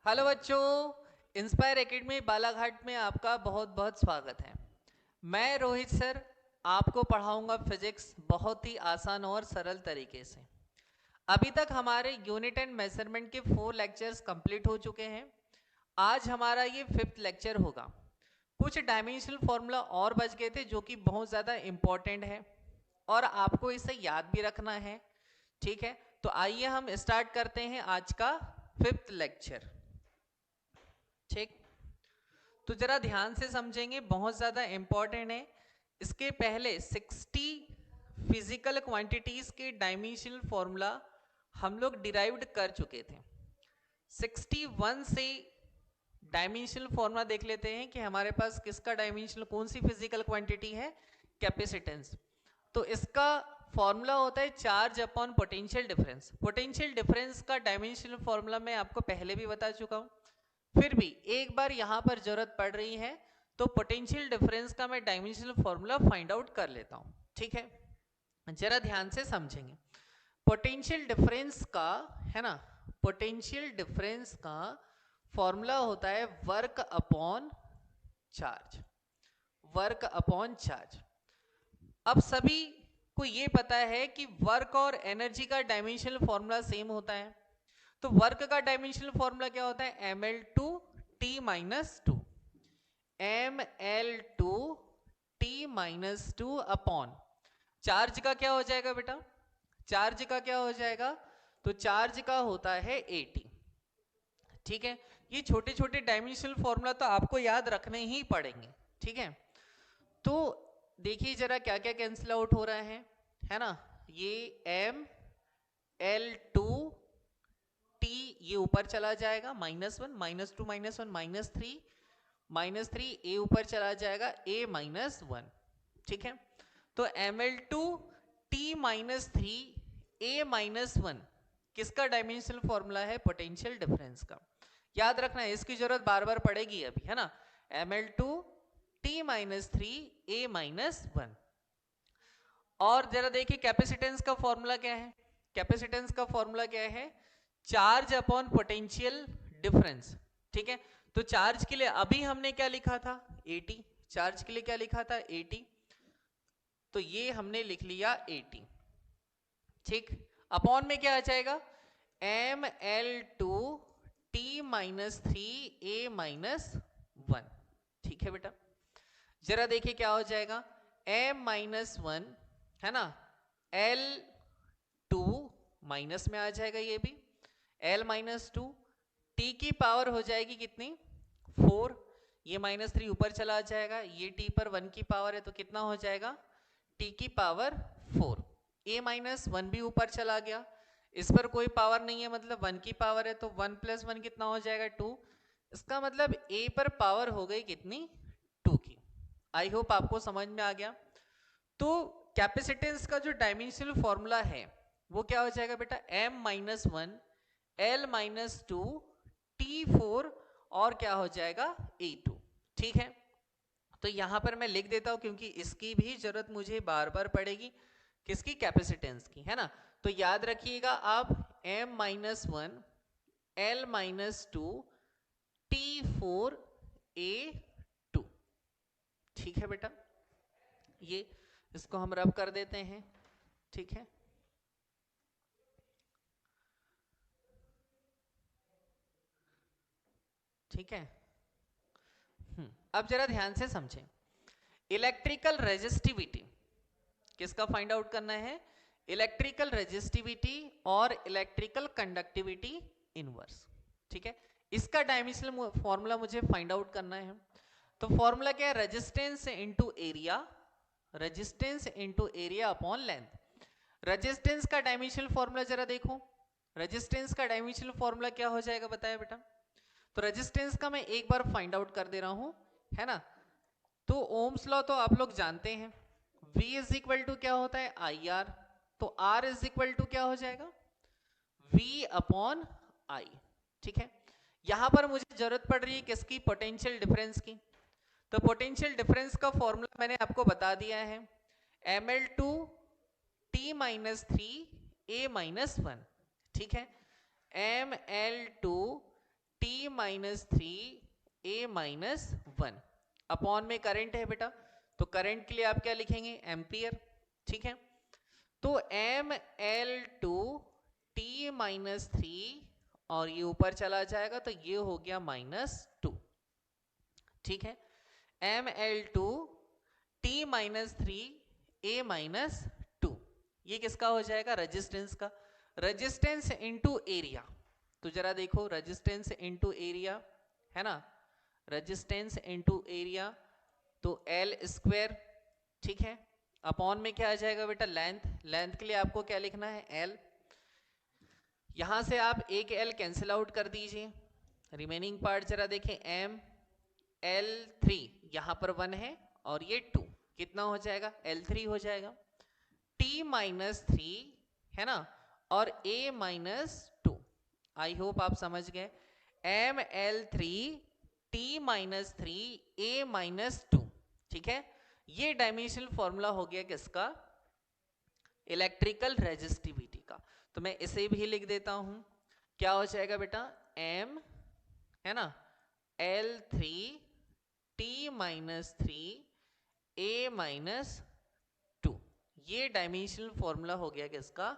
Hello बच्चों, inspire academy Balaghat में आपका बहुत बहुत स्वागत है। मैं रोहित सर आपको पढ़ाऊंगा फिजिक्स बहुत ही आसान और सरल तरीके से। अभी तक हमारे यूनिट एंड मेजरमेंट के 4 लेक्चर्स कंप्लीट हो चुके हैं। आज हमारा ये 5th लेक्चर होगा। कुछ डायमेंशनल फॉर्मूला और बच गए थे जो कि बहुत ज़्यादा इम्पोर्टेंट है और आपको इसे याद भी रखना है। ठीक है, तो आइए हम स्टार्ट करते हैं आज का 5th लेक्चर। ठीक, तो जरा ध्यान से समझेंगे, बहुत ज्यादा इंपॉर्टेंट है। इसके पहले 60 फिजिकल क्वांटिटीज के डायमेंशनल फॉर्मूला हम लोग डिराइव्ड कर चुके थे। 61 से डायमेंशनल फॉर्मूला देख लेते हैं कि हमारे पास किसका डायमेंशनल, कौन सी फिजिकल क्वांटिटी है, कैपेसिटेंस। तो इसका फॉर्मूला होता है charge upon potential difference. Potential difference का डायमेंशनल फॉर्मूला मैं आपको पहले भी बता चुका हूं, फिर भी एक बार यहां पर जरूरत पड़ रही है तो पोटेंशियल डिफरेंस का मैं डायमेंशनल फॉर्मूला फाइंड आउट कर लेता हूं। ठीक है, जरा ध्यान से समझेंगे। पोटेंशियल डिफरेंस का, है ना, पोटेंशियल डिफरेंस का फॉर्मूला होता है work upon charge. Work upon charge. अब सभी को ये पता है कि वर्क और एनर्जी का डायमेंशनल फॉर्मूला सेम होता है। तो वर्क का डायमेंशनल फॉर्मूला क्या होता है, ml2t-2। ml2t-2 अपॉन चार्ज का क्या हो जाएगा बेटा, चार्ज का क्या हो जाएगा, तो चार्ज का होता है 80। ठीक है, ये छोटे छोटे डायमेंशनल फॉर्मूला तो आपको याद रखने ही पड़ेंगे। ठीक है, तो देखिए जरा क्या क्या कैंसिल आउट हो रहा है ना। ये ml2 टी ये ऊपर चला जाएगा, -1 -2 -1 -3 ए ऊपर चला जाएगा, a -1। ठीक है, तो ml2 t-3 a -1 किसका डायमेंशनल फॉर्मूला है, पोटेंशियल डिफरेंस का। याद रखना है, इसकी जरूरत बार बार पड़ेगी अभी, है ना। ml2 t-3 a -1। और जरा देखिए कैपेसिटेंस का फॉर्मूला क्या है। कैपेसिटेंस का फॉर्मूला क्या है, चार्ज अपॉन पोटेंशियल डिफरेंस। ठीक है, तो चार्ज के लिए अभी हमने क्या लिखा था, 80। चार्ज के लिए क्या लिखा था, 80, तो ये हमने लिख लिया 80। ठीक, अपॉन में क्या आ जाएगा, ml2 t-3 a -1। ठीक है बेटा, जरा देखिए क्या हो जाएगा, m-1, है ना, l2 माइनस में आ जाएगा, ये भी l-2, t की पावर हो जाएगी कितनी, 4। ये -3 ऊपर चला जाएगा, ये t पर 1 की पावर है तो कितना हो जाएगा, t की पावर 4। a-1 भी ऊपर चला गया, इस पर कोई पावर नहीं है, मतलब 1 की पावर है, तो 1 + 1 कितना हो जाएगा, 2। इसका मतलब a पर पावर हो गई कितनी, 2 की। आई होप आपको समझ में आ गया। तो कैपेसिटेंस का जो डायमेंशनल फॉर्मूला है वो क्या हो जाएगा बेटा, m-1 l-2 t4 और क्या हो जाएगा, a2। ठीक है, तो यहां पर मैं लिख देता हूं क्योंकि इसकी भी जरूरत मुझे बार बार पड़ेगी, किसकी, कैपेसिटेंस की, है ना। तो याद रखिएगा आप, m-1 l-2 t4 a2। ठीक है बेटा, ये इसको हम रब कर देते हैं। ठीक है, ठीक है। अब जरा ध्यान से समझें, इलेक्ट्रिकल रेजिस्टिविटी किसका फाइंड आउट करना है, इलेक्ट्रिकल रेजिस्टिविटी और इलेक्ट्रिकल कंडक्टिविटी इनवर्स। ठीक है, इसका डायमेंशनल फॉर्मूला मुझे फाइंड आउट करना है। तो फॉर्मूला क्या है, resistance into area, resistance into area upon length. Resistance का डायमेंशनल फॉर्मूला जरा देखो, रेजिस्टेंस का डायमेंशनल फॉर्मूला क्या हो जाएगा बताया बेटा। तो रेजिस्टेंस का मैं एक बार फाइंड आउट कर दे रहा हूं, है ना। तो ओम्स लॉ तो आप लोग जानते हैं, V इज इक्वल टू क्या होता है, IR। तो R इज इक्वल टू क्या हो जाएगा, V अपॉन I। ठीक है, यहां पर मुझे जरूरत पड़ रही है किसकी, पोटेंशियल डिफरेंस की। तो पोटेंशियल डिफरेंस का फॉर्मूला मैंने आपको बता दिया है, ml2 t-3 a -1। ठीक है, ml2 T minus three A minus one. Upon में करंट है बेटा, तो करंट के लिए आप क्या लिखेंगे, एम्पियर। ठीक है, तो M L two T minus three, और ये ऊपर चला जाएगा तो ये हो गया -2। ठीक है, M L two T minus three A minus two, ये किसका हो जाएगा, रेजिस्टेंस का। रेजिस्टेंस इनटू एरिया, तो जरा देखो, रेजिस्टेंस इनटू एरिया है ना, रेजिस्टेंस इनटू एरिया, तो एल स्क्वायर। ठीक है, अपॉन में क्या आ जाएगा बेटा, लेंथ। लेंथ के लिए आपको क्या लिखना है, एल। यहां से आप एक एल कैंसिल आउट कर दीजिए, रिमेनिंग पार्ट जरा देखें, एम एल थ्री, यहां पर 1 है और ये 2, कितना हो जाएगा, L3 हो जाएगा। T माइनस थ्री है ना, और A minus two. I hope आप समझ गए, M L three T minus three A minus two. ठीक है, ये डायमेंशनल फॉर्मूला हो गया किसका, इलेक्ट्रिकल रेजिस्टिविटी का। तो मैं इसे भी लिख देता हूं, क्या हो जाएगा बेटा, एम है ना, L three T minus three A minus two, ये डायमेंशनल फॉर्मूला हो गया किसका,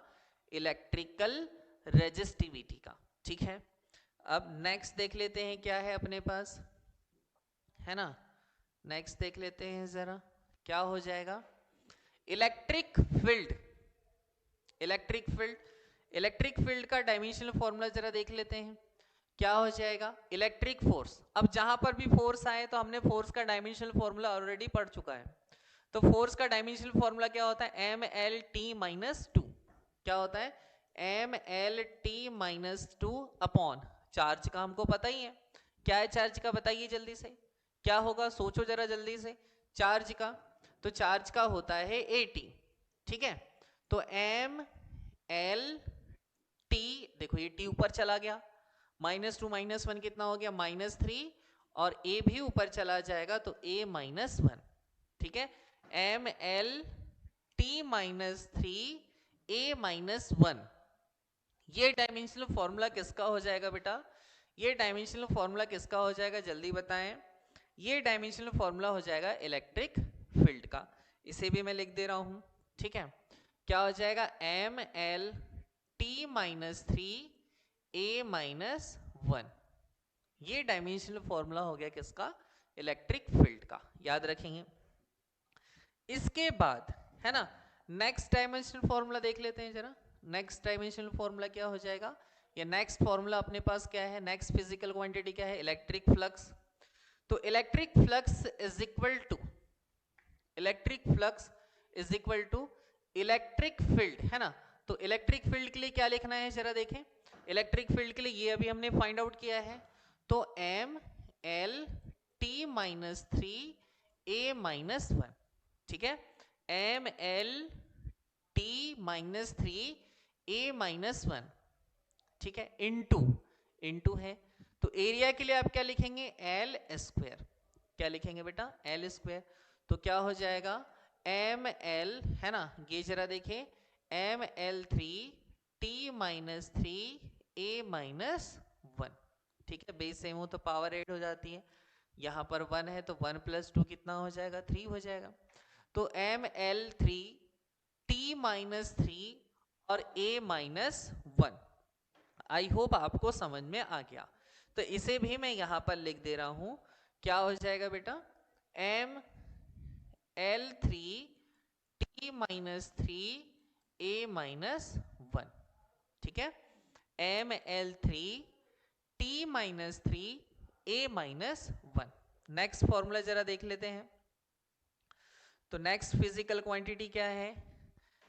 इलेक्ट्रिकल रेजिस्टिविटी का। ठीक है, अब नेक्स्ट देख लेते हैं क्या है अपने पास, है ना। नेक्स्ट देख लेते हैं जरा, क्या हो जाएगा, electric field. Electric field, electric field का डायमेंशनल फॉर्मूला जरा देख लेते हैं, क्या हो जाएगा, इलेक्ट्रिक फोर्स। अब जहां पर भी फोर्स आए तो हमने फोर्स का डायमेंशनल फॉर्मूला ऑलरेडी पढ़ चुका है, तो फोर्स का डायमेंशनल फॉर्मूला क्या होता है, M L T minus two. क्या होता है, M L T minus two upon, charge का हमको पता ही है, क्या है चार्ज का, बताइए जल्दी से, क्या होगा, सोचो जरा जल्दी से, चार्ज का, तो चार्ज का होता है एटी। ठीक है, तो एम एल टी, देखो ये टी ऊपर चला गया, -2 -1 कितना हो गया, -3, और ए भी ऊपर चला जाएगा तो ए -1। ठीक है, M L T minus three A -1, ये डायमेंशनल फॉर्मूला किसका हो जाएगा बेटा, ये डायमेंशनल फॉर्मूला किसका हो जाएगा, जल्दी बताएं, ये डायमेंशनल फॉर्मूला हो जाएगा इलेक्ट्रिक फील्ड का। इसे भी मैं लिख दे रहा हूं। ठीक है, क्या हो जाएगा, M L T minus three A -1, ये डायमेंशनल फॉर्मूला हो गया किसका, इलेक्ट्रिक फील्ड का, याद रखेंगे। इसके बाद है ना, नेक्स्ट डायमेंशनल फॉर्मूला देख लेते हैं जरा। नेक्स्ट डायमेंशनल फॉर्मूला क्या हो जाएगा, या नेक्स्ट फॉर्मूला अपने पास क्या है, नेक्स्ट फिजिकल क्वांटिटी क्या है, इलेक्ट्रिक फ्लक्स। तो electric flux is equal to, electric flux is equal to electric field, है ना। तो इलेक्ट्रिक फील्ड के लिए क्या लिखना है जरा देखें, इलेक्ट्रिक फील्ड के लिए ये अभी हमने फाइंड आउट किया है, तो M L T minus three A -1। ठीक है, M L T minus three A -1। ठीक है, इनटू, इनटू है, तो एरिया के लिए आप क्या लिखेंगे, एल स्क्वायर। क्या लिखेंगे बेटा, एल स्क्वायर। तो क्या हो जाएगा, एम एल, है ना, ये जरा देखें, M L three T minus three A -1। ठीक है, बेस सेम हो तो पावर ऐड हो जाती है, यहां पर 1 है तो 1 + 2 कितना हो जाएगा, 3 हो जाएगा। तो M L three T minus three और ए -1। आई होप आपको समझ में आ गया, तो इसे भी मैं यहां पर लिख दे रहा हूं, क्या हो जाएगा बेटा, M L three T minus three A -1। ठीक है, M L three T minus three A -1। Next formula जरा देख लेते हैं, तो नेक्स्ट फिजिकल क्वांटिटी क्या है,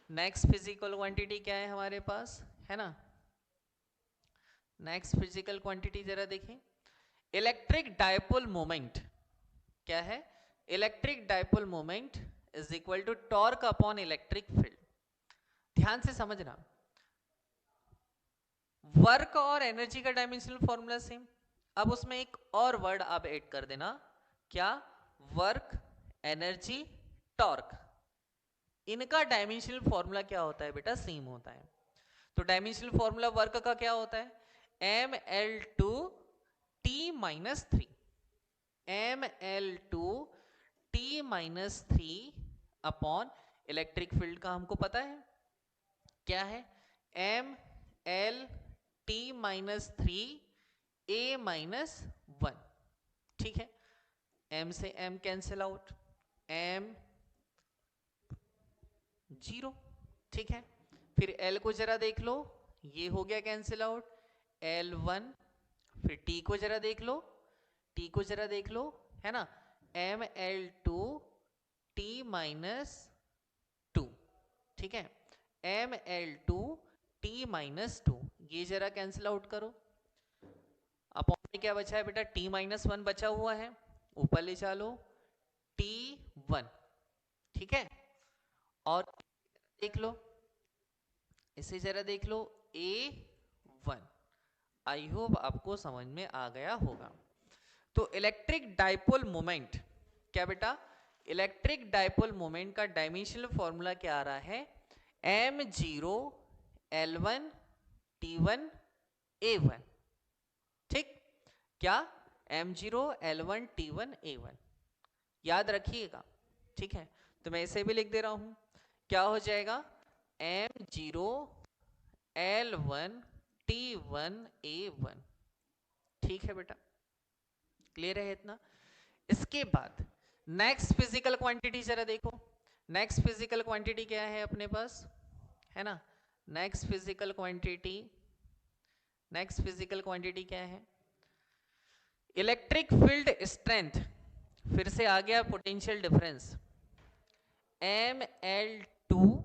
नेक्स्ट फिजिकल क्वांटिटी क्या है हमारे पास, है ना। नेक्स्ट फिजिकल क्वांटिटी जरा देखें, इलेक्ट्रिक डायपोल मोमेंट। क्या है, electric dipole moment is equal to torque upon electric field. ध्यान से समझना, वर्क और एनर्जी का डायमेंशनल फॉर्मूला सेम, अब उसमें एक और वर्ड आप ऐड कर देना, क्या, वर्क, एनर्जी, टॉर्क, इनका डायमेंशनल फॉर्मूला क्या होता है बेटा, सेम होता है। तो डायमेंशनल फॉर्मूला वर्क का क्या होता है, M L two T-3, Ml2 T-3 upon electric field का हमको पता है क्या है, Ml T-3 A-1, ठीक है। m से m कैंसिल आउट, m 0, ठीक है। फिर l को जरा देख लो, ये हो गया कैंसिल आउट, L1। फिर t को जरा देख लो, t को जरा देख लो, है ना, Ml2 T-2, ठीक है, Ml2 T-2, ये जरा कैंसिल आउट करो। अपॉन में क्या बचा है बेटा, T-1 बचा हुआ है, ऊपर ले चलो T1, ठीक है। और देख लो, इसे जरा देख लो A1। आई होप आपको समझ में आ गया होगा। तो इलेक्ट्रिक डाइपोल मोमेंट क्या बेटा, इलेक्ट्रिक डाइपोल मोमेंट का डायमेंशनल फॉर्मूला क्या आ रहा है, m0 L1 T1 A1, ठीक, क्या, m0 L1 T1 A1 याद रखिएगा, ठीक है। तो मैं इसे भी लिख दे रहा हूं, क्या हो जाएगा, m0 L1 T1 A1, ठीक है बेटा, क्लियर है इतना। इसके बाद नेक्स्ट फिजिकल क्वांटिटी जरा देखो, नेक्स्ट फिजिकल क्वांटिटी क्या है अपने पास, है ना, next physical quantity, next physical quantity क्या है, इलेक्ट्रिक फील्ड स्ट्रेंथ। फिर से आ गया potential difference, Ml2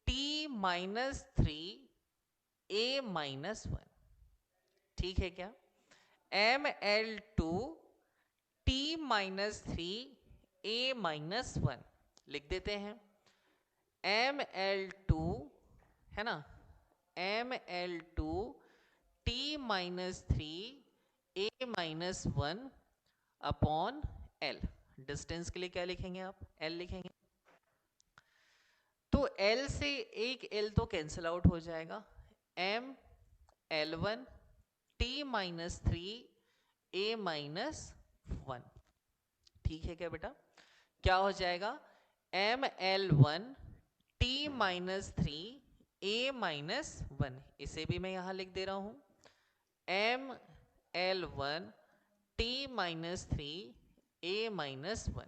T-3 A-1, ठीक है क्या, Ml2 T-3 A-1 लिख देते हैं, Ml2, है ना, Ml2 T-3 A-1 upon L। Distance के लिए क्या लिखेंगे आप, L लिखेंगे। तो L से एक L तो कैंसिल आउट हो जाएगा, Ml1 T-3 A-1, ठीक है क्या बेटा, क्या हो जाएगा, Ml1 T-3 A-1, इसे भी मैं यहां लिख दे रहा हूं, Ml1 T-3 A-1।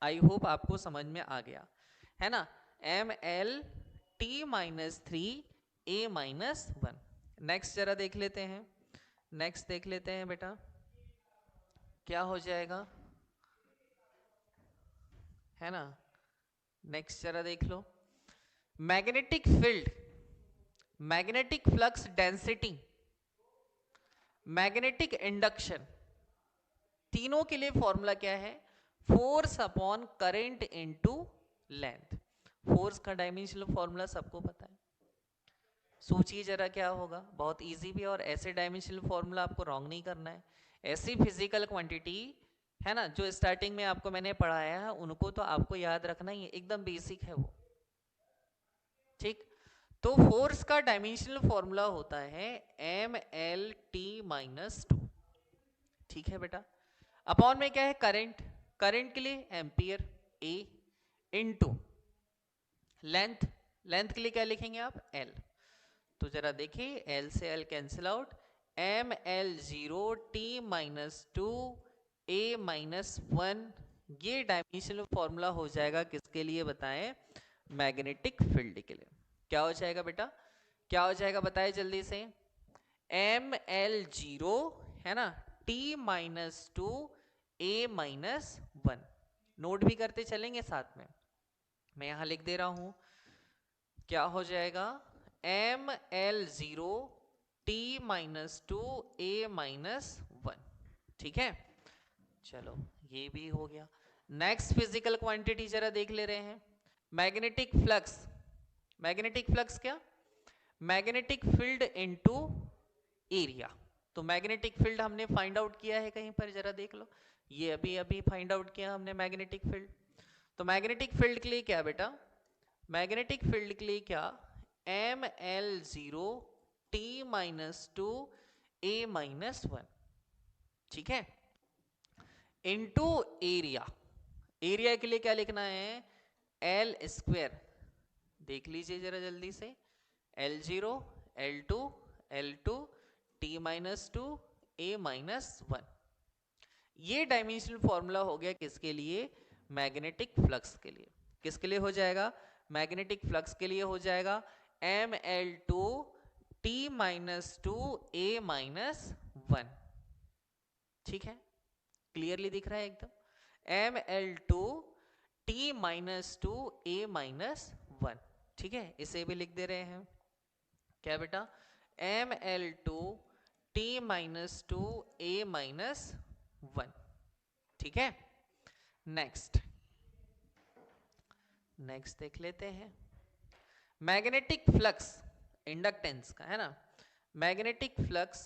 I hope आपको समझ में आ गया, है ना, Ml T-3 A-1। नेक्स्ट जरा देख लेते हैं, नेक्स्ट देख लेते हैं बेटा, क्या हो जाएगा, है ना, नेक्स्ट जरा देख लो, magnetic field, magnetic flux density, magnetic induction, तीनों के लिए फॉर्मूला क्या है, force upon current into length. Force का डायमेंशनल फॉर्मूला सबको पता है, सोचिए जरा क्या होगा, बहुत इजी भी, और ऐसे डायमेंशनल फॉर्मूला आपको रॉन्ग नहीं करना है। ऐसी फिजिकल क्वांटिटी, है ना, जो स्टार्टिंग में आपको मैंने पढ़ाया है उनको तो आपको याद रखना ही है, एकदम बेसिक है वो, ठीक। तो फोर्स का डायमेंशनल फॉर्मूला होता है Mlt-2, ठीक है बेटा। अपॉन में क्या है, करंट, करंट के लिए ampere A, into length, length के लिए क्या लिखेंगे आप, L। तो जरा देखिए, L से L cancel out, Ml0 T-2 A-1, ये डायमेंशनल फॉर्मूला हो जाएगा किसके लिए बताएं, मैग्नेटिक फील्ड के लिए। क्या हो जाएगा बेटा, क्या हो जाएगा बताए जल्दी से, Ml0, है ना, T-2 A-1, नोट भी करते चलेंगे साथ में, मैं यहां लिख दे रहा हूं, क्या हो जाएगा, Ml0 T-2 A-1, ठीक है। चलो ये भी हो गया। नेक्स्ट फिजिकल क्वांटिटी जरा देख ले रहे हैं, मैग्नेटिक फ्लक्स। मैग्नेटिक फ्लक्स क्या, मैग्नेटिक फील्ड इनटू एरिया। तो मैग्नेटिक फील्ड हमने फाइंड आउट किया है कहीं पर, जरा देख लो, ये अभी अभी फाइंड आउट किया हमने मैग्नेटिक फील्ड। तो मैग्नेटिक फील्ड के लिए क्या बेटा, मैग्नेटिक फील्ड के लिए क्या, Ml0 T-2 A-1, ठीक है, इनटू एरिया। एरिया के लिए क्या लिखना है, एल स्क्वायर, देख लीजिए जरा जल्दी से, L0 L2 L2 T minus to A minus 1। ये डायमेंशनल फॉर्मूला हो गया किसके लिए, मैग्नेटिक फ्लक्स के लिए। किसके लिए हो जाएगा, मैग्नेटिक फ्लक्स के लिए हो जाएगा, ML2 T minus to A minus 1। ठीक है, क्लियरली दिख रहा है एकदम, ML2 T minus to A minus 1। ठीक है, इसे भी लिख दे रहे हैं, क्या बेटा, ML2 T minus to A minus 1। ठीक है, नेक्स्ट देख लेते हैं, मैग्नेटिक फ्लक्स इंडक्टेंस का है ना। मैग्नेटिक फ्लक्स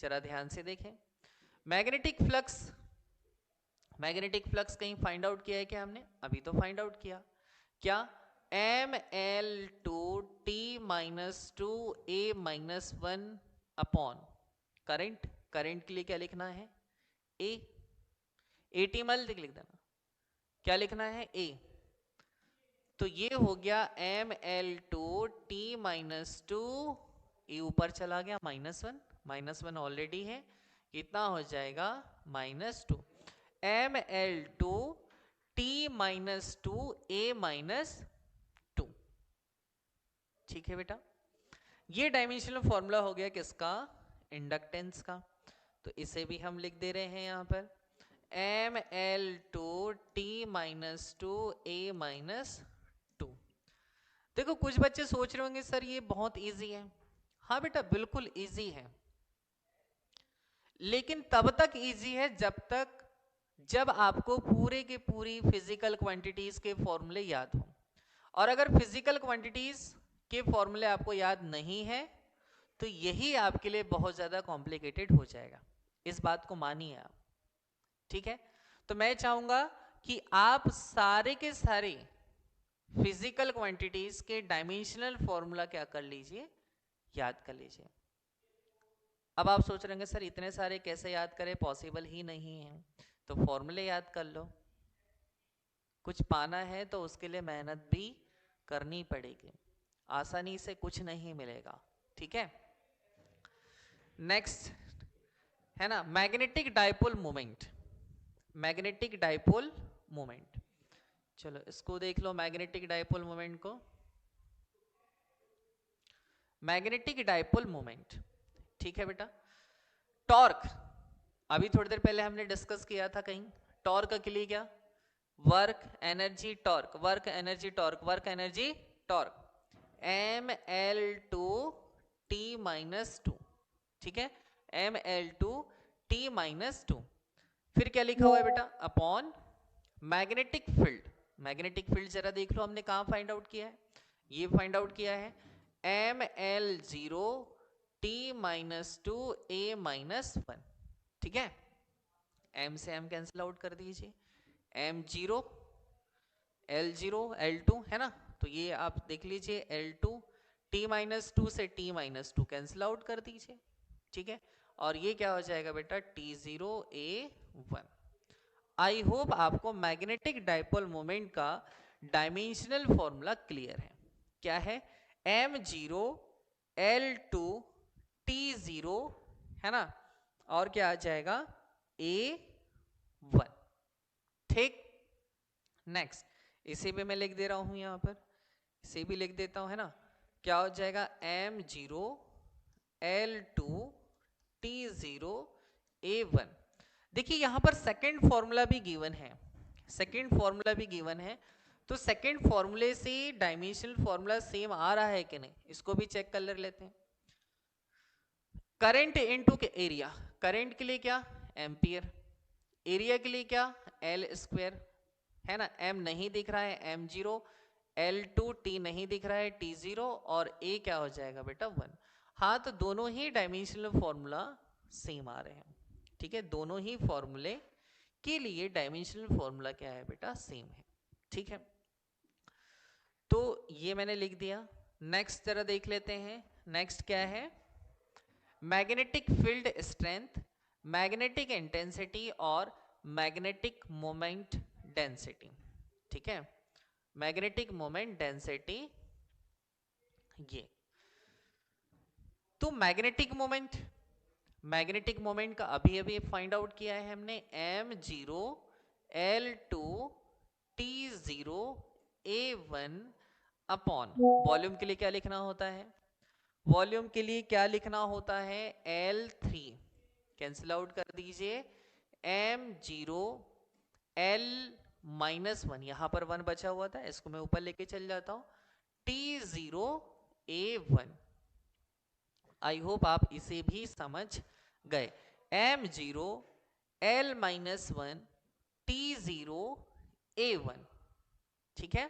जरा ध्यान से देखें, मैग्नेटिक फ्लक्स कहीं फाइंड आउट किया है क्या हमने, अभी तो फाइंड आउट किया, क्या, ML2 T minus to A minus 1 upon current. Current के लिए क्या लिखना है, A, AT मल्टीप्लाई लिख देना, क्या लिखना है, A। तो ये हो गया ML2 T माइनस टू, ए ऊपर चला गया -1 ऑलरेडी है, कितना हो जाएगा -2, ML2 T minus to A minus 2। ठीक है बेटा, ये डायमेंशनल फॉर्मूला हो गया किसका, इंडक्टेंस का। तो इसे भी हम लिख दे रहे हैं यहां पर, ML2 T minus to A minus 2। देखो कुछ बच्चे सोच रहे होंगे सर ये बहुत इजी है, हाँ बेटा बिल्कुल इजी है, लेकिन तब तक इजी है जब आपको पूरे के पूरी फिजिकल क्वांटिटीज के फॉर्मूले याद हो। और अगर फिजिकल क्वांटिटीज के फॉर्मूले आपको याद नहीं है तो यही आपके लिए बहुत ज्यादा कॉम्प्लिकेटेड हो जाएगा, इस बात को मानिए आप। ठीक है, तो मैं चाहूंगा कि आप सारे के सारे फिजिकल क्वांटिटीज के डायमेंशनल फॉर्मूला क्या कर लीजिए, याद कर लीजिए। अब आप सोच रहे हैं सर इतने सारे कैसे याद करें, पॉसिबल ही नहीं है, तो फॉर्मूले याद कर लो। कुछ पाना है तो उसके लिए मेहनत भी करनी पड़ेगी, आसानी से कुछ नहीं मिलेगा। ठीक है, नेक्स्ट है ना, magnetic dipole moment. Magnetic dipole moment, चलो इसको देख लो, मैग्नेटिक डाइपोल मोमेंट को। मैग्नेटिक डाइपोल मोमेंट, ठीक है बेटा। टॉर्क, अभी थोड़ी देर पहले हमने डिस्कस किया था कहीं, टॉर्क के लिए क्या, work energy torque, work energy torque, work energy torque, ML2 T minus 2। ठीक है, ML2 T माइनस 2। फिर क्या लिखा हुआ है बेटा, upon magnetic field. Magnetic field जरा देख लो हमने कहां फाइंड आउट किया है, ये फाइंड आउट किया है ML0 T minus to A minus 1। ठीक है, M से M कैंसिल आउट कर दीजिए, M0 L0 L2 है ना, तो ये आप देख लीजिए L2 T माइनस 2 से T माइनस 2 कैंसिल आउट कर दीजिए। ठीक है, और ये क्या हो जाएगा बेटा, T0 A1। आई होप आपको मैग्नेटिक डाइपोल मोमेंट का डायमेंशनल फॉर्मूला क्लियर है। क्या है, M0 L2 T0 है ना, और क्या आ जाएगा A1। ठीक, नेक्स्ट इसे भी मैं लिख दे रहा हूं यहां पर, इसे भी लिख देता हूं है ना, क्या हो जाएगा M0 L2 T0 A1। देखिए यहां पर सेकंड फॉर्मूला भी गिवन है, सेकंड फॉर्मूला भी गिवन है, तो सेकंड फॉर्मूले से डायमेंशनल फॉर्मूला सेम आ रहा है कि नहीं, इसको भी चेक कर लेते हैं। करंट इनटू के एरिया, करंट के लिए क्या, एम्पियर, एरिया के लिए क्या, एल स्क्वायर है ना, m नहीं दिख रहा है M0, L2 T नहीं दिख रहा है T0, और A क्या हो जाएगा बेटा 1। हाँ तो दोनों ही डायमेंशनल फॉर्मूला सेम आ रहे हैं। ठीक है, दोनों ही फॉर्मूले के लिए डायमेंशनल फॉर्मूला क्या है बेटा, सेम है। ठीक है, तो ये मैंने लिख दिया। नेक्स्ट जरा देख लेते हैं, नेक्स्ट क्या है, magnetic field strength. Magnetic intensity और मैग्नेटिक मोमेंट डेंसिटी। ठीक है, मैग्नेटिक मोमेंट डेंसिटी ये। तो मैग्नेटिक मोमेंट का अभी अभी फाइंड आउट किया है हमने, m0 L2 T0 A1 upon volume के लिए क्या लिखना होता है, वॉल्यूम के लिए क्या लिखना होता है, L3 कैंसिल आउट कर दीजिए, m0 L -1, यहां पर 1 बचा हुआ था, इसको मैं ऊपर लेके चल जाता हूं, T0 A1। आई होप आप इसे भी समझ गए। m0 L -1 T0 A1। ठीक है,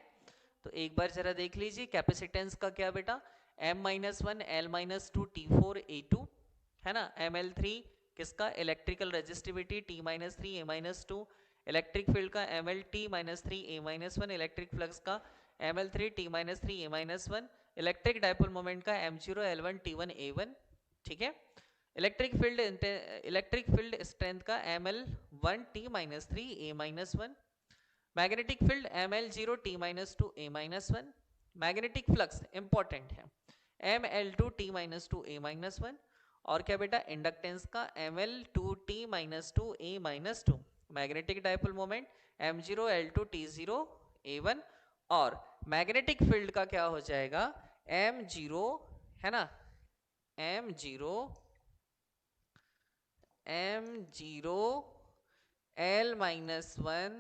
तो एक बार जरा देख लीजिए कैपेसिटेंस का क्या बेटा, m-1 L -2 T4 A2 है ना, ml3 किसका, electrical resistivity T-3 A-2, electric field का ml-T-3 A-1, इलेक्ट्रिक फ्लक्स का ml3 T-3 A-1, electric dipole moment का m0 L1 T1 A1। ठीक है, इलेक्ट्रिक फील्ड स्ट्रेंथ का ml1 T-3 A-1, magnetic field ml0 T-2 A-1, magnetic flux important है ml2 T-2 A-1, और क्या बेटा, inductance का ml2 T-2 A-2, magnetic dipole moment m0 L2 T0 A1, और magnetic field का क्या हो जाएगा, m0 है ना, m0 L -1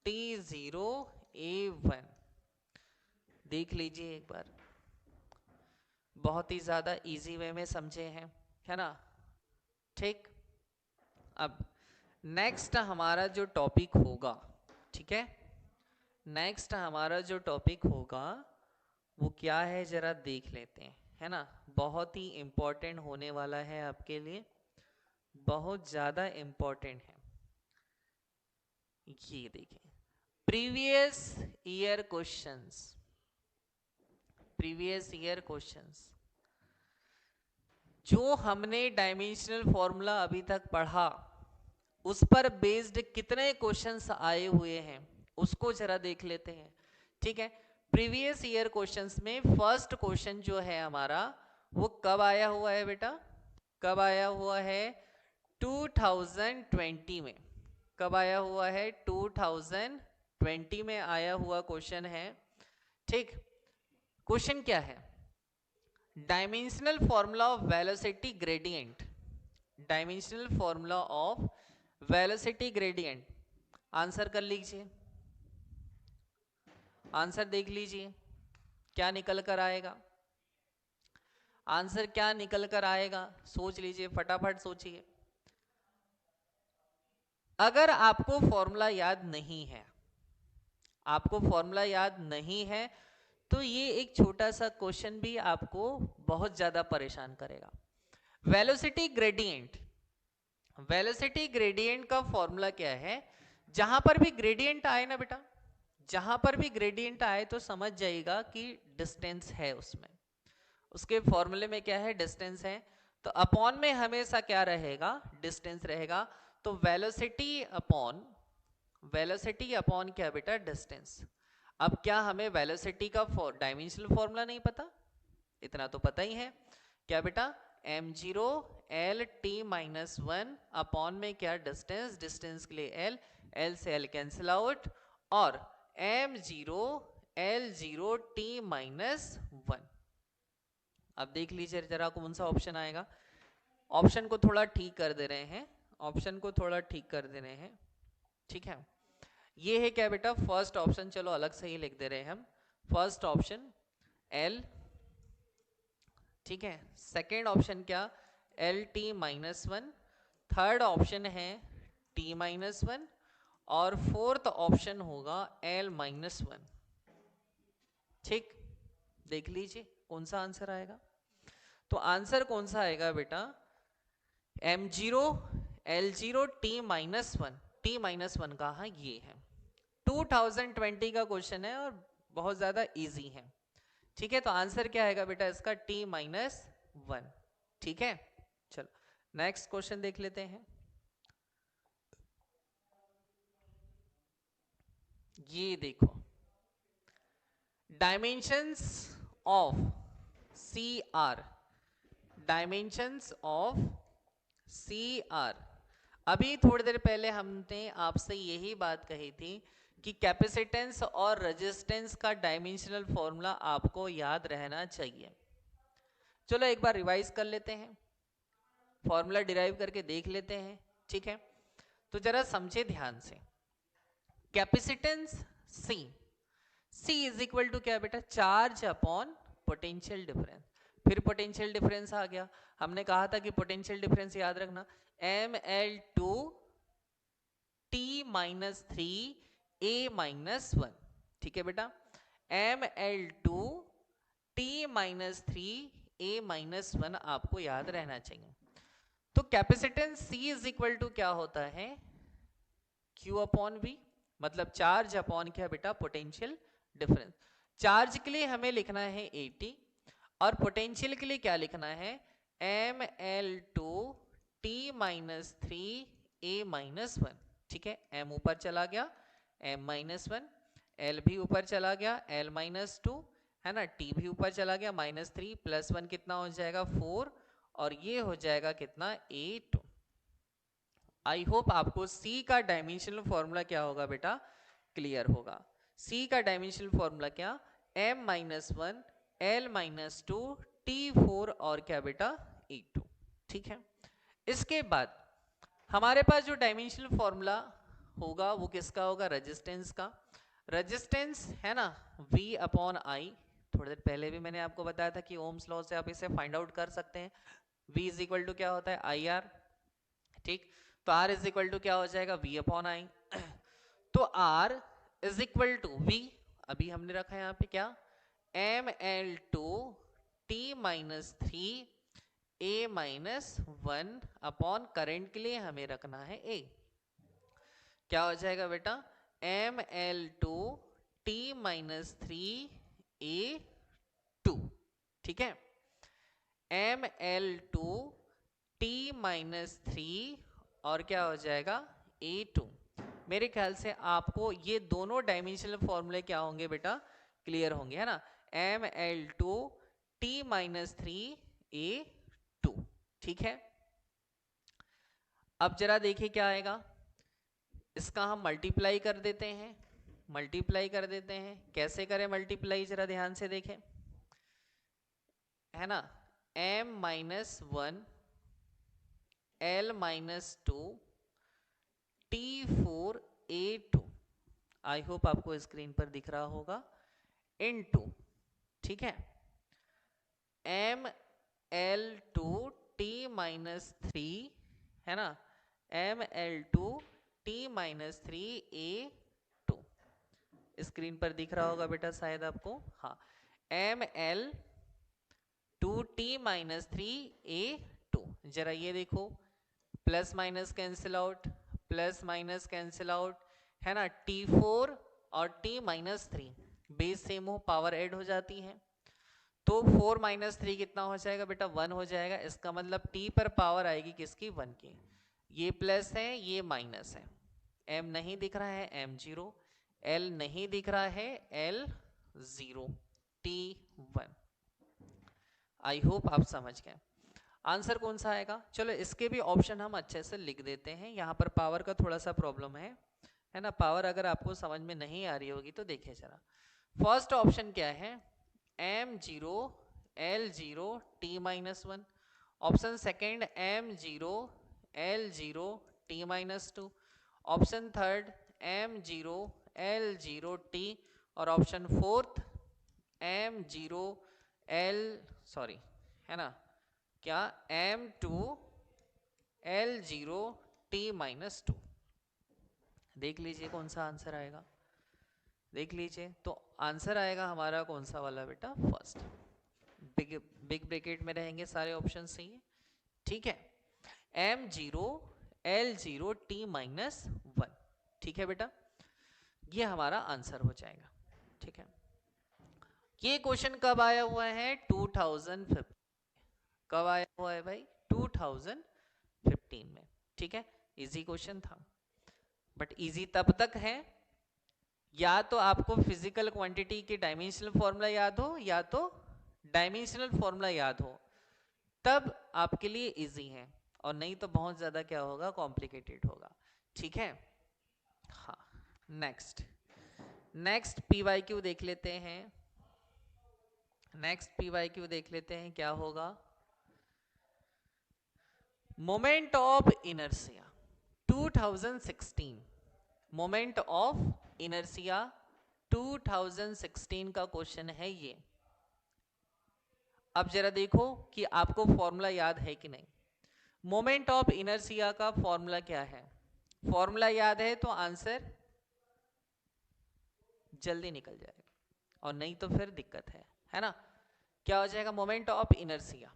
T0 A1। देख लीजिए एक बार, बहुत ही ज्यादा इजी वे में समझे हैं, है ना। ठीक, अब नेक्स्ट हमारा जो टॉपिक होगा, ठीक है, नेक्स्ट हमारा जो टॉपिक होगा वो क्या है जरा देख लेते हैं, है ना। बहुत ही इंपॉर्टेंट होने वाला है आपके लिए, बहुत ज्यादा इंपॉर्टेंट है। ये देखें, previous year questions, previous year questions जो हमने डायमेंशनल फॉर्मूला अभी तक पढ़ा उस पर बेस्ड कितने क्वेश्चंस आए हुए हैं उसको जरा देख लेते हैं। ठीक है, प्रीवियस ईयर क्वेश्चंस में फर्स्ट क्वेश्चन जो है हमारा वो कब आया हुआ है बेटा, कब आया हुआ है, 2020 में। कब आया हुआ है, 2020 में आया हुआ क्वेश्चन है। ठीक, क्वेश्चन क्या है, dimensional formula of velocity gradient, dimensional formula of velocity gradient. Answer कर लीजिए, आंसर देख लीजिए क्या निकल कर आएगा, आंसर क्या निकल कर आएगा, सोच लीजिए, फटाफट सोचिए। अगर आपको फॉर्मूला याद नहीं है, आपको फॉर्मूला याद नहीं है तो ये एक छोटा सा क्वेश्चन भी आपको बहुत ज्यादा परेशान करेगा। वेलोसिटी ग्रेडियंट, वेलोसिटी ग्रेडियंट का फॉर्मूला क्या है, जहां पर भी ग्रेडियंट आए ना बेटा, जहां पर भी ग्रेडियंट आए तो समझ जाइएगा कि डिस्टेंस है उसमें, उसके फॉर्मूले में क्या है, डिस्टेंस है। तो अपॉन में हमेशा क्या रहेगा, डिस्टेंस रहेगा। तो वेलोसिटी अपॉन क्या बेटा, डिस्टेंस। अब क्या हमें वेलोसिटी का डायमेंशनल फॉर्मूला नहीं पता, इतना तो पता ही है, क्या बेटा, m0 L T-1 अपॉन में क्या, डिस्टेंस, डिस्टेंस के लिए L, L से L कैंसिल आउट, और m0 L0 T-1। अब देख लीजिए जरा कौन सा ऑप्शन आएगा, ऑप्शन को थोड़ा ठीक कर दे रहे हैं, ऑप्शन को थोड़ा ठीक कर दे रहे हैं। ठीक है, ये है क्या बेटा, फर्स्ट ऑप्शन, चलो अलग से ही लिख दे रहे हैं हम, फर्स्ट ऑप्शन L। ठीक है, सेकेंड ऑप्शन क्या, L T-1, थर्ड ऑप्शन है T-1, और फोर्थ ऑप्शन होगा L-1। ठीक, देख लीजिए कौन सा आंसर आएगा। तो आंसर कौन सा आएगा बेटा, m0 L0 T-1, T-1 कहा, ये है 2020 का क्वेश्चन है और बहुत ज्यादा इजी है। ठीक है, तो आंसर क्या आएगा बेटा इसका, T-1। ठीक है, चलो नेक्स्ट क्वेश्चन देख लेते हैं। ये देखो, dimensions of C R, dimensions of C R. अभी थोड़ी देर पहले हमने आपसे यही बात कही थी कि कैपेसिटेंस और रेजिस्टेंस का डायमेंशनल फॉर्मूला आपको याद रहना चाहिए। चलो एक बार रिवाइज कर लेते हैं, फॉर्मूला डिराइव करके देख लेते हैं। ठीक है, तो जरा समझे ध्यान से। Capacitance C, C is equal to क्या बेटा, चार्ज अपॉन पोटेंशियल डिफरेंस। फिर पोटेंशियल डिफरेंस आ गया, हमने कहा था कि पोटेंशियल डिफरेंस याद रखना, ml2 t minus 3 a minus 1। ठीक है बेटा, ml2 t minus 3 a minus 1 आपको याद रहना चाहिए। तो capacitance C is equal to क्या होता है, Q अपॉन V, मतलब चार्ज अपॉन क्या बेटा, पोटेंशियल डिफरेंस। चार्ज के लिए हमें लिखना है 80 और पोटेंशियल के लिए क्या लिखना है, ml2 t minus 3 a minus 1। ठीक है, m ऊपर चला गया m माइनस 1, l भी ऊपर चला गया l माइनस 2, है ना, t भी ऊपर चला गया माइनस 3 प्लस 1 कितना हो जाएगा 4, और ये हो जाएगा कितना 8। आई होप आपको C का डायमेंशनल फॉर्मूला क्या होगा बेटा, क्लियर होगा। C का डायमेंशनल फॉर्मूला क्या, m minus 1 l minus 2 t4 और क्या बेटा E2। ठीक है, इसके बाद हमारे पास जो डायमेंशनल फॉर्मूला होगा वो किसका होगा, रेजिस्टेंस का। रेजिस्टेंस है ना V अपॉन I, थोड़ी देर पहले भी मैंने आपको बताया था कि ओम्स लॉ से आप इसे फाइंड आउट कर सकते हैं। V इज इक्वल टू क्या होता है, IR। ठीक, तो R इज इक्वल टू क्या हो जाएगा, V अपॉन I। तो R is equal to V, अभी हमने रखा है यहाँ पे क्या, ml2 t minus 3 a minus 1 upon current के लिए हमें रखना है A। क्या हो जाएगा बेटा, ml2 t माइनस 3 a2। ठीक है, ml2 t माइनस 3 और क्या हो जाएगा A2। मेरे ख्याल से आपको ये दोनों डायमेंशनल फॉर्मूले क्या होंगे बेटा, क्लियर होंगे, है ना, ml2 t माइनस 3 A2। ठीक है, अब जरा देखिए क्या आएगा, इसका हम मल्टीप्लाई कर देते हैं, मल्टीप्लाई कर देते हैं। कैसे करें मल्टीप्लाई, जरा ध्यान से देखें, है ना, m minus 1 l minus 2 t4 a2, I hope आपको स्क्रीन पर दिख रहा होगा, इनटू, ठीक है, ml2 t माइनस 3, है ना, ml2 t minus 3 a2, screen पर दिख रहा होगा बेटा शायद आपको, हाँ, ml2 t माइनस 3 a2। जरा ये देखो, plus minus cancel out, plus minus cancel out, है ना, t4 और t माइनस 3 बेस सेम हो, पावर ऐड हो जाती है, तो 4 माइनस 3 कितना हो जाएगा बेटा, 1 हो जाएगा। इसका मतलब t पर पावर आएगी किसकी, 1 की। ये प्लस है ये माइनस है, m नहीं दिख रहा है m0, l नहीं दिख रहा है l0, t1। आई होप आप समझ गए। आंसर कौन सा आएगा, चलो इसके भी ऑप्शन हम अच्छे से लिख देते हैं। यहाँ पर पावर का थोड़ा सा प्रॉब्लम है ना, पावर अगर आपको समझ में नहीं आ रही होगी तो देखिए जरा। फर्स्ट ऑप्शन क्या है, m0 l0 t minus 1। Option second m0 l0 t minus 2। Option third m0 l0 t, और option fourth m0 l sorry, है ना, क्या m2 l0 t माइनस 2। देख लीजिए कौन सा आंसर आएगा, देख लीजिए। तो आंसर आएगा हमारा कौन सा वाला बेटा, फर्स्ट, बिग ब्रैकेट में रहेंगे सारे ऑप्शन सही है। ठीक है, m0 l0 t माइनस 1। ठीक है बेटा, ये हमारा आंसर हो जाएगा। ठीक है, ये क्वेश्चन कब आया हुआ है, 2015। कब आया हुआ है भाई, 2015 में। ठीक है, इजी क्वेश्चन था, बट इजी तब तक है, या तो आपको फिजिकल क्वांटिटी की डायमेंशनल फॉर्मूला याद हो या तो डायमेंशनल फॉर्मूला याद हो, तब आपके लिए इजी है, और नहीं तो बहुत ज्यादा क्या होगा, कॉम्प्लिकेटेड होगा। ठीक है, हाँ। नेक्स्ट नेक्स्ट पीवाईक्यू देख लेते हैं। नेक्स्ट पीवाईक्यू देख लेते हैं क्या होगा। Moment of inertia 2016, moment of inertia 2016 का क्वेश्चन है ये। अब जरा देखो कि आपको फॉर्मूला याद है कि नहीं। मोमेंट ऑफ इनर्शिया का फॉर्मूला क्या है? फॉर्मूला याद है तो आंसर जल्दी निकल जाएगा, और नहीं तो फिर दिक्कत है ना। क्या हो जाएगा? Moment of inertia,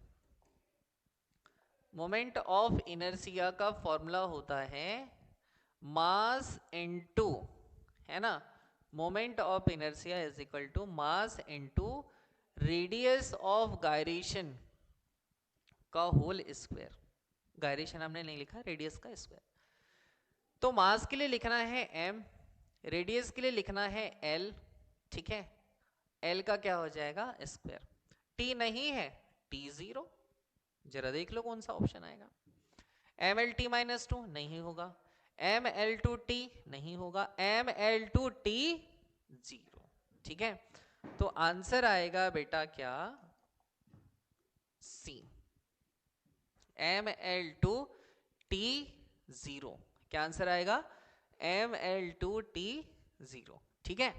moment of inertia का फॉर्मूला होता है मास इनटू, है ना, moment of inertia is equal to mass into radius of gyration का होल स्क्वायर। गायरेशन हमने नहीं लिखा, रेडियस का स्क्वायर। तो मास के लिए लिखना है m, रेडियस के लिए लिखना है l। ठीक है, l का क्या हो जाएगा? स्क्वायर। t नहीं है, t0। जरा देख लो कौन सा ऑप्शन आएगा। mlt माइनस 2 नहीं होगा, ml2t नहीं होगा, ml2t 0। ठीक है, तो आंसर आएगा बेटा क्या? C, ml2t 0। क्या आंसर आएगा? ml2t 0। ठीक है,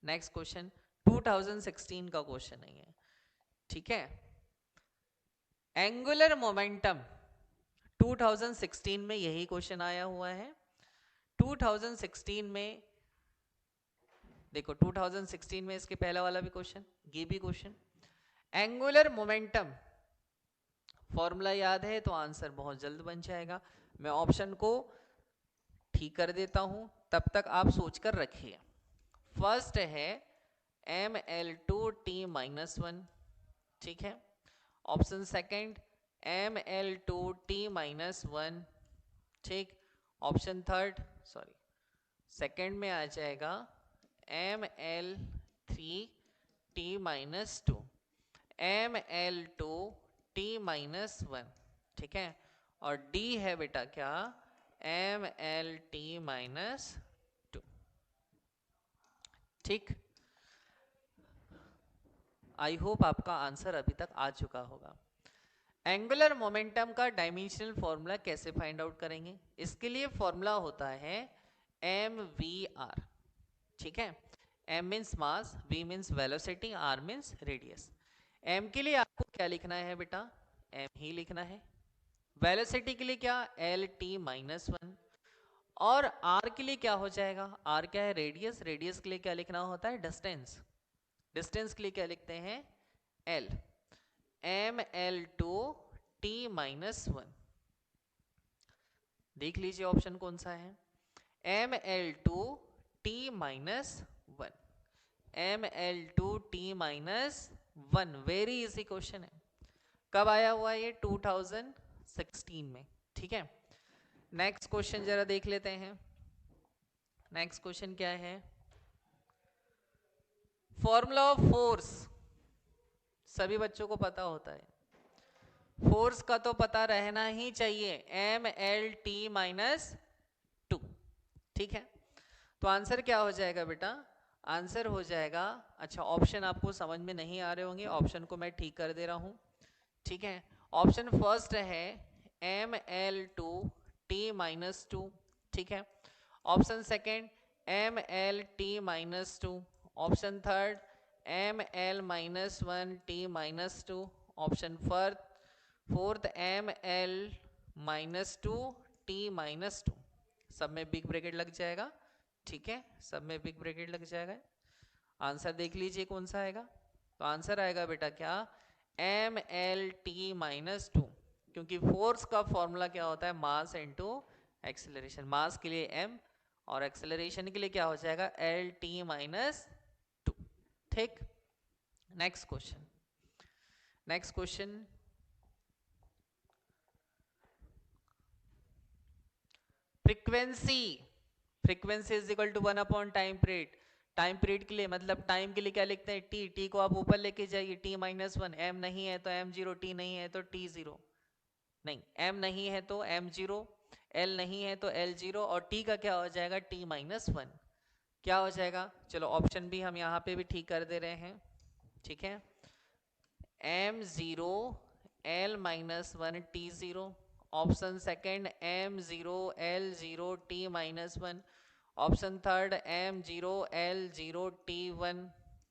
नेक्स्ट क्वेश्चन 2016 का क्वेश्चन नहीं है। ठीक है, एंगुलर मोमेंटम 2016 में यही क्वेश्चन आया हुआ है। 2016 में देखो, 2016 में इसके पहला वाला भी क्वेश्चन, ये भी क्वेश्चन। एंगुलर मोमेंटम फॉर्मूला याद है तो आंसर बहुत जल्द बन जाएगा। मैं ऑप्शन को ठीक कर देता हूं, तब तक आप सोचकर रखिए। फर्स्ट है ml2t माइनस 1। ठीक है, ऑप्शन सेकंड ml2t माइनस 1। ठीक, ऑप्शन थर्ड, सॉरी, सेकंड में आ जाएगा ml3t माइनस 2, ml2t माइनस 1। ठीक है, और डी है बेटा क्या? mlt minus 2। ठीक, आई होप आपका आंसर अभी तक आ चुका होगा। एंगुलर मोमेंटम का डायमेंशनल फॉर्मूला कैसे फाइंड आउट करेंगे? इसके लिए फॉर्मूला होता है mvr। ठीक है, m means mass, v means velocity, r means radius. m के लिए आपको क्या लिखना है बेटा? m ही लिखना है। वेलोसिटी के लिए क्या? lt minus 1। और r के लिए क्या हो जाएगा? r क्या है? रेडियस। रेडियस के लिए क्या लिखना होता है? डिस्टेंस। डिस्टेंस के लिए क्या लिखते हैं? l, ml2t minus 1। देख लीजिए ऑप्शन कौन सा है। ml2t minus 1, ml2t minus 1। Very easy question है। कब आया हुआ है ये? 2016 में। ठीक है, नेक्स्ट क्वेश्चन जरा देख लेते हैं। नेक्स्ट क्वेश्चन क्या है? फॉर्मूला ऑफ फोर्स सभी बच्चों को पता होता है, फोर्स का तो पता रहना ही चाहिए, mlt माइनस 2। ठीक है, तो आंसर क्या हो जाएगा बेटा? आंसर हो जाएगा, अच्छा ऑप्शन आपको समझ में नहीं आ रहे होंगे, ऑप्शन को मैं ठीक कर दे रहा हूं। ठीक है, ऑप्शन फर्स्ट है ml2t माइनस 2। ठीक है, option second mlt minus 2। Option third ml minus 1t minus 2। Option fourth ml minus 2t minus 2। सब में बिग ब्रैकेट लग जाएगा। ठीक है, सब में बिग ब्रैकेट लग जाएगा। आंसर देख लीजिए कौन सा आएगा। तो आंसर आएगा बेटा क्या? mlt माइनस 2, क्योंकि फोर्स का फॉर्मूला क्या होता है? Mass into acceleration. मास के लिए m और एक्सेलरेशन के लिए क्या हो जाएगा? lt minus 2। ठीक, next question. Next question, frequency frequency is equal to 1 upon time period. Time period के लिए मतलब टाइम के लिए क्या लिखते हैं, टी। टी को आप ऊपर लेके जाइए, टी माइनस वन। एम नहीं है तो एम जीरो, टी नहीं है तो टी जीरो, नहीं एम नहीं है तो एम जीरो, एल नहीं है तो एल जीरो, और टी का क्या हो जाएगा, टी माइनस वन। क्या हो जाएगा, चलो ऑप्शन भी हम यहाँ पे भी ठीक कर दे रहे हैं, ठीक है। M zero L minus one T zero. Option second M zero L zero T minus one. Option third M zero L zero T one,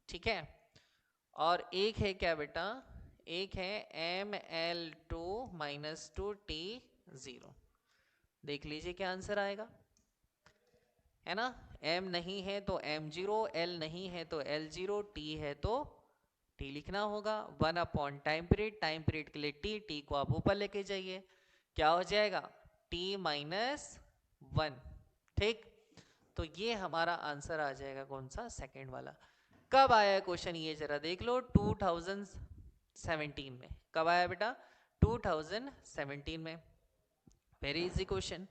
ठीक है। और एक है क्या बेटा, एक है M L two minus two T zero. देख लीजिए क्या आंसर आएगा, है ना। m नहीं है तो m जीरो, l नहीं है तो l जीरो, t है तो t लिखना होगा। 1 upon time period, time period के लिए t, t को आप ऊपर लेके जाइए, क्या हो जाएगा, t माइनस वन। ठीक, तो ये हमारा आंसर आ जाएगा कौन सा, सेकंड वाला। कब आया क्वेश्चन ये जरा देख लो, 2017 में। कब आया बेटा, 2017 में। Very easy question.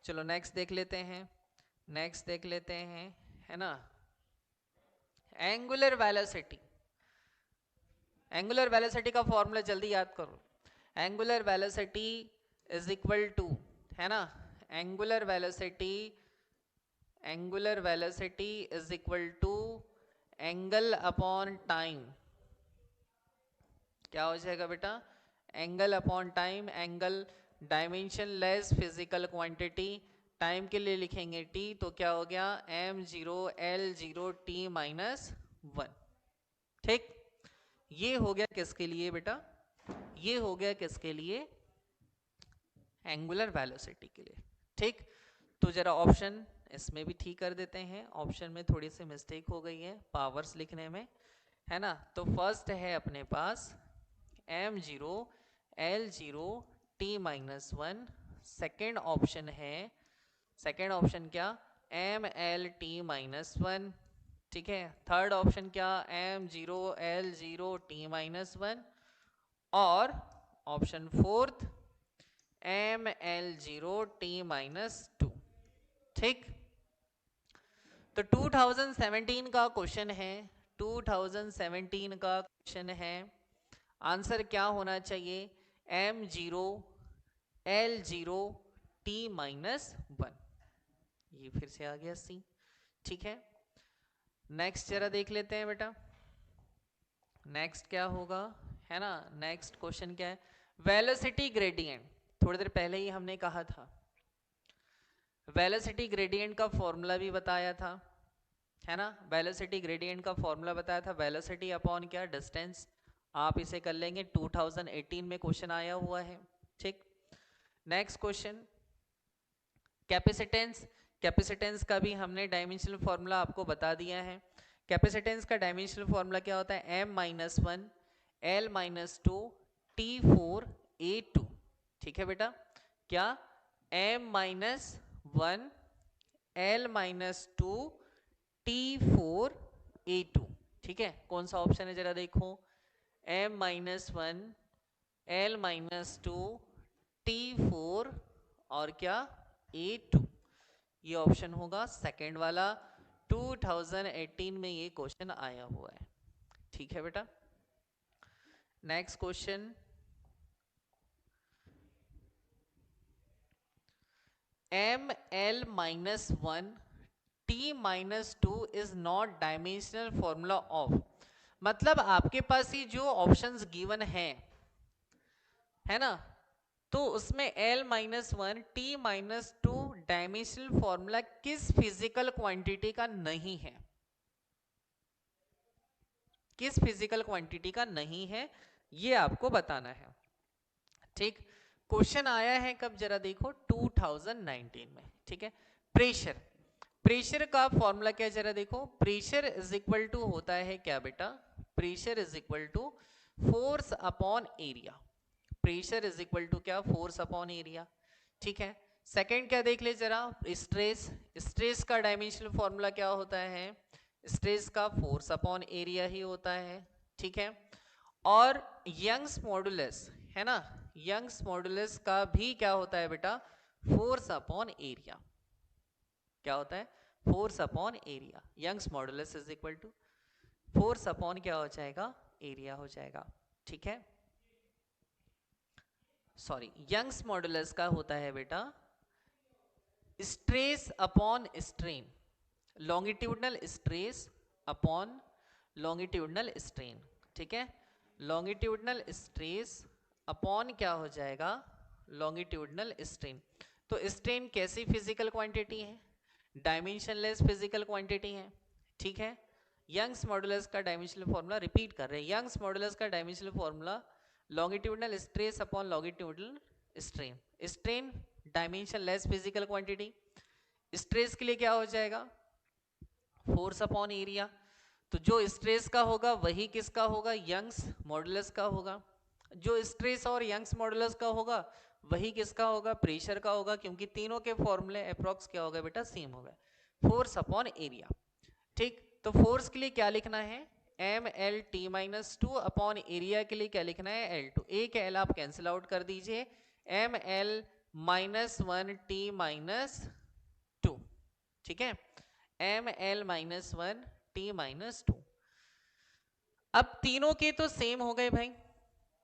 चलो नेक्स्ट देख लेते हैं, नेक्स्ट देख लेते हैं, है ना। एंगुलर वेलोसिटी, एंगुलर वेलोसिटी का फॉर्मूला जल्दी याद करो। Angular velocity is equal to, है ना, angular velocity, angular velocity is equal to angle upon time. क्या हो जाएगा बेटा, angle upon time. Angle dimensionless physical quantity, time के लिए लिखेंगे t, तो क्या हो गया m zero l zero t minus one. ठीक, ये हो गया किसके लिए बेटा, ये हो गया किसके लिए, एंगुलर वेलोसिटी के लिए। ठीक, तो जरा ऑप्शन इसमें भी ठीक कर देते हैं, ऑप्शन में थोड़ी सी मिस्टेक हो गई है पावर्स लिखने में, है ना। तो फर्स्ट है अपने पास m zero l zero t minus one. Second option है, सेकेंड ऑप्शन क्या, m l t minus one, ठीक है। थर्ड ऑप्शन क्या, m zero l zero t minus one. और option fourth m l zero t minus two. ठीक, तो 2017 का question है, 2017 का क्वेश्चन है, आंसर क्या होना चाहिए, m zero l zero t minus one. ये फिर से आ गया सी, ठीक है। नेक्स्ट जरा देख लेते हैं बेटा, नेक्स्ट क्या होगा, है ना। नेक्स्ट क्वेश्चन क्या है, वेलोसिटी ग्रेडियंट। थोड़ी देर पहले ही हमने कहा था, वेलोसिटी ग्रेडियंट का फॉर्मूला भी बताया था, है ना। वेलोसिटी ग्रेडियंट का फॉर्मूला बताया था, वेलोसिटी अपॉन क्या, डिस्टेंस। आप इसे कर लेंगे, 2018 में क्वेश्चन आया हुआ है। ठीक, नेक्स्ट क्वेश्चन, कैपेसिटेंस। कैपेसिटेंस का भी हमने डायमेंशनल फॉर्मूला आपको बता दिया है। कैपेसिटेंस का डायमेंशनल फॉर्मूला क्या होता है, m minus one l minus two T4A2। ठीक है बेटा, क्या, m minus one l minus two T4A2। ठीक है, कौन सा ऑप्शन है जरा देखो, m minus one l minus two T4 और क्या A2, ये ऑप्शन होगा सेकेंड वाला। 2018 में ये क्वेश्चन आया हुआ है। ठीक है बेटा, next question, m l minus one t minus two is not dimensional formula of. मतलब आपके पास ये जो ऑप्शंस गिवन है ना, तो उसमें l minus one T minus two dimensional formula किस फिजिकल क्वांटिटी का नहीं है, किस फिजिकल क्वांटिटी का नहीं है, ये आपको बताना है। ठीक, क्वेश्चन आया है कब जरा देखो, 2019 में। ठीक है, प्रेशर, प्रेशर का फॉर्मूला क्या जरा देखो, प्रेशर इज इक्वल टू होता है क्या बेटा, pressure is equal to force upon area. Pressure is equal to क्या, फोर्स अपॉन एरिया। ठीक है, सेकंड क्या देख ले जरा, स्ट्रेस। स्ट्रेस का डायमेंशनल फॉर्मूला क्या होता है, स्ट्रेस का फोर्स अपॉन एरिया ही होता है। ठीक है, और यंग्स मॉडुलस, है ना, यंग्स मॉडुलस का भी क्या होता है बेटा, फोर्स अपॉन एरिया। क्या होता है, force upon area. Young's modulus is equal to force upon क्या हो जाएगा, एरिया हो जाएगा। ठीक है, सॉरी, यंग्स मॉडुलस का होता है बेटा stress upon strain, longitudinal stress upon longitudinal strain. ठीक है, लॉन्गिट्यूडनल स्ट्रेस अपॉन क्या हो जाएगा, लॉन्गिट्यूडनल स्ट्रेन। तो स्ट्रेन कैसी फिजिकल क्वांटिटी है, डायमेंशनलेस फिजिकल क्वांटिटी है। ठीक है, यंग्स मॉडुलस का डायमेंशनल फॉर्मूला रिपीट कर रहे हैं, यंग्स मॉडुलस का dimensional formula longitudinal stress upon longitudinal strain. Strain dimensionless physical quantity, stress के लिए क्या हो जाएगा, फोर्स अपॉन एरिया। तो जो स्ट्रेस का होगा वही किसका होगा, यंग्स मॉडुलस का होगा। जो स्ट्रेस और यंग्स मॉडुलस का होगा वही किसका होगा, प्रेशर का होगा, क्योंकि तीनों के फॉर्मूले अप्रॉक्स क्या होगा बेटा, सेम होगा, फोर्स अपॉन एरिया। ठीक, तो फोर्स के लिए क्या लिखना है, M L T minus two, upon area के लिए क्या लिखना है, एल टू। एक एल आप कैंसिल आउट कर दीजिए, M L minus one T minus two. ठीक है, M L minus one T minus two. अब तीनों के तो सेम हो गए भाई,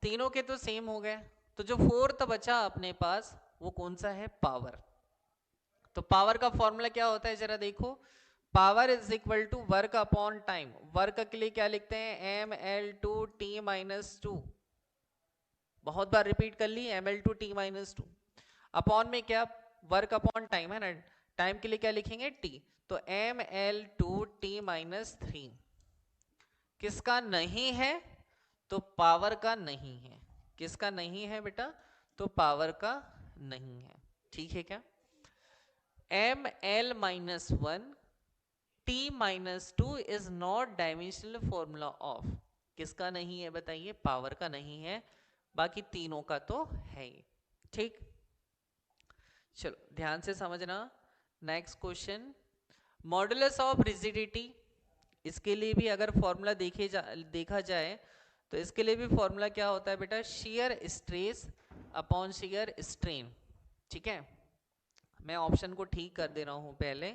तीनों के तो सेम हो गए, तो जो फोर्थ बचा अपने पास वो कौन सा है, पावर। तो पावर का फॉर्मूला क्या होता है जरा देखो, power is equal to work upon time. Work के लिए क्या लिखते हैं, M L two T minus two, बहुत बार रिपीट कर ली, M L two T minus two, upon में क्या, वर्क अपॉन टाइम है ना, टाइम के लिए क्या लिखेंगे, टी। तो M L two T minus three किसका नहीं है, तो पावर का नहीं है। किसका नहीं है बेटा, तो पावर का नहीं है। ठीक है क्या, M L minus one T minus two is not dimensional formula of, किसका नहीं है बताइए, पावर का नहीं है, बाकी तीनों का तो है ही। ठीक, चलो ध्यान से समझना। Next question, modulus of rigidity, इसके लिए भी अगर फॉर्मूला देखा जाए तो इसके लिए भी फॉर्मूला क्या होता है बेटा, shear stress upon shear strain. ठीक है, मैं ऑप्शन को ठीक कर दे रहा हूं पहले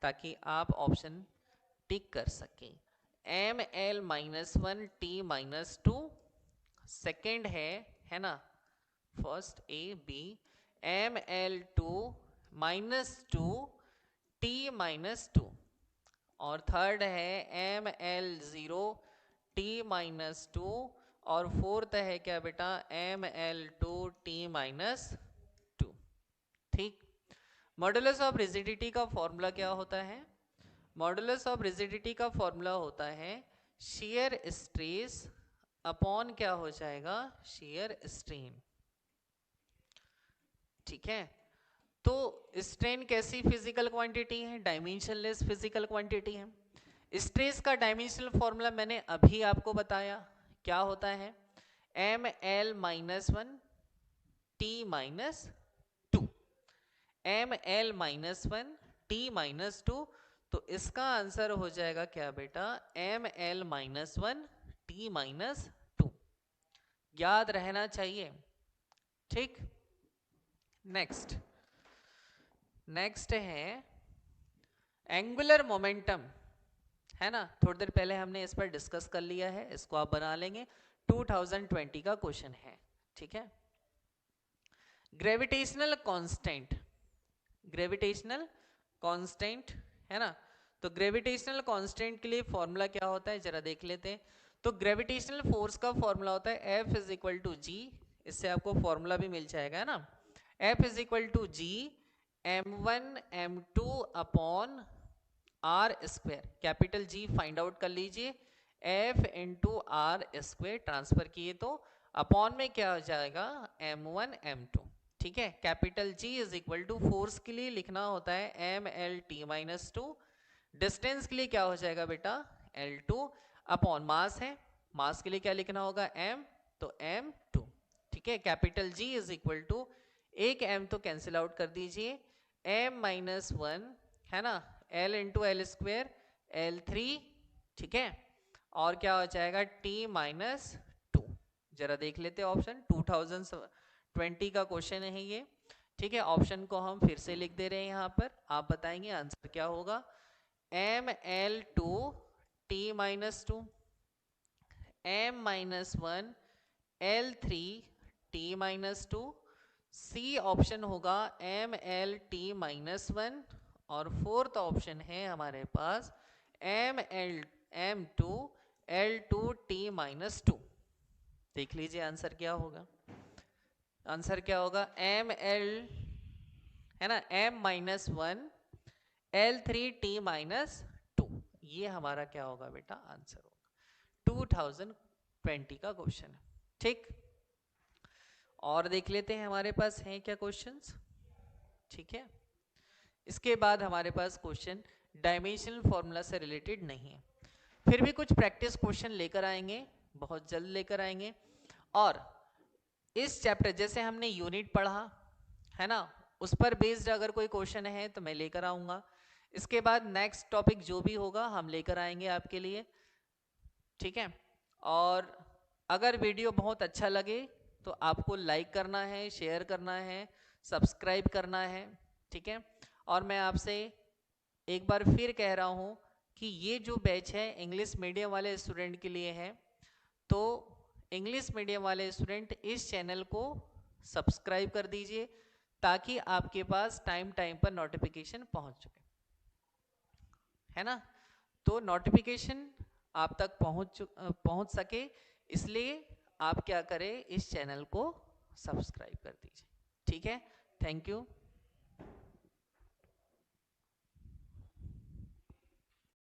ताकि आप ऑप्शन टिक कर सके। M L minus one T minus two, second है ना, first A B, M L two minus two T minus two, और थर्ड है M L zero T minus two, और फोर्थ है क्या बेटा, M L two T minus two. ठीक, modulus of rigidity का फॉर्मूला क्या होता है, मॉडुलस ऑफ रिजिडिटी का फॉर्मूला होता है शेयर स्ट्रेस अपॉन क्या हो जाएगा, शेयर स्ट्रेन। ठीक है, तो स्ट्रेन कैसी फिजिकल क्वांटिटी है, डायमेंशनलेस फिजिकल क्वांटिटी है। स्ट्रेस का डायमेंशनल फॉर्मूला मैंने अभी आपको बताया, क्या होता है, M L minus one T minus two, M L minus one T minus two. तो इसका आंसर हो जाएगा क्या बेटा, M L minus one T minus two, याद रहना चाहिए। ठीक, नेक्स्ट है एंगुलर मोमेंटम, है ना, थोड़ी देर पहले हमने इस पर डिस्कस कर लिया है, इसको आप बना लेंगे, 2020 का क्वेश्चन है। ठीक है, ग्रेविटेशनल कांस्टेंट, ग्रेविटेशनल कांस्टेंट है ना, तो ग्रेविटेशनल कांस्टेंट के लिए फॉर्मूला क्या होता है जरा देख लेते हैं। तो ग्रेविटेशनल फोर्स का फॉर्मूला होता है F is equal to G, इससे आपको फॉर्मूला भी मिल जाएगा है ना, F is equal to G m1 m2 upon R square, capital G find out कर लीजिए, F into R square transfer किए तो अपॉन में क्या हो जाएगा, m1 m2। ठीक है, capital G is equal to force के लिए लिखना होता है M L T minus two, distance के लिए क्या हो जाएगा बेटा, L2, अपॉन मास है, मास के लिए क्या लिखना होगा, m, तो m2। ठीक है, capital G is equal to, एक m तो कैंसिल आउट कर दीजिए, m माइनस वन है ना, l into L square L3। ठीक है, और क्या हो जाएगा, t माइनस टू। जरा देख लेते हैं ऑप्शन, 2020 का क्वेश्चन है ये, ठीक है, ऑप्शन को हम फिर से लिख दे रहे हैं यहाँ पर, आप बताएंगे आंसर क्या होगा। ML2 T-2, M-1 L3 T-2, C option होगा MLT-1 और फोर्थ ऑप्शन है हमारे पास M2 L2 T-2। देख लीजिए आंसर क्या होगा। आंसर क्या होगा, ML है ना, M-1 L3 T-2, ये हमारा क्या होगा बेटा, आंसर होगा। 2020 का क्वेश्चन है। ठीक, और देख लेते हैं हमारे पास हैं क्या क्वेश्चंस। ठीक है, इसके बाद हमारे पास क्वेश्चन डायमेंशनल फॉर्मूला से रिलेटेड नहीं है, फिर भी कुछ प्रैक्टिस क्वेश्चन लेकर आएंगे, बहुत जल्द लेकर आएंगे। और इस चैप्टर जैसे हमने यूनिट पढ़ा है ना, उस पर बेस्ड अगर कोई क्वेश्चन है तो मैं लेकर आऊंगा। इसके बाद नेक्स्ट टॉपिक जो भी होगा हम लेकर आएंगे आपके लिए। ठीक है, और अगर वीडियो बहुत अच्छा लगे तो आपको लाइक करना है, शेयर करना है, सब्सक्राइब करना है। ठीक है, और मैं आपसे एक बार फिर कह रहा हूँ कि ये जो बैच है इंग्लिश मीडियम वाले स्टूडेंट के लिए है, तो इंग्लिश मीडियम वाले स्टूडेंट इस चैनल को सब्सक्राइब कर दीजिए ताकि आपके पास टाइम टाइम पर नोटिफिकेशन पहुँच सके, है ना। तो नोटिफिकेशन आप तक पहुँच सके, इसलिए आप क्या करें, इस चैनल को सब्सक्राइब कर दीजिए। ठीक है, थैंक यू।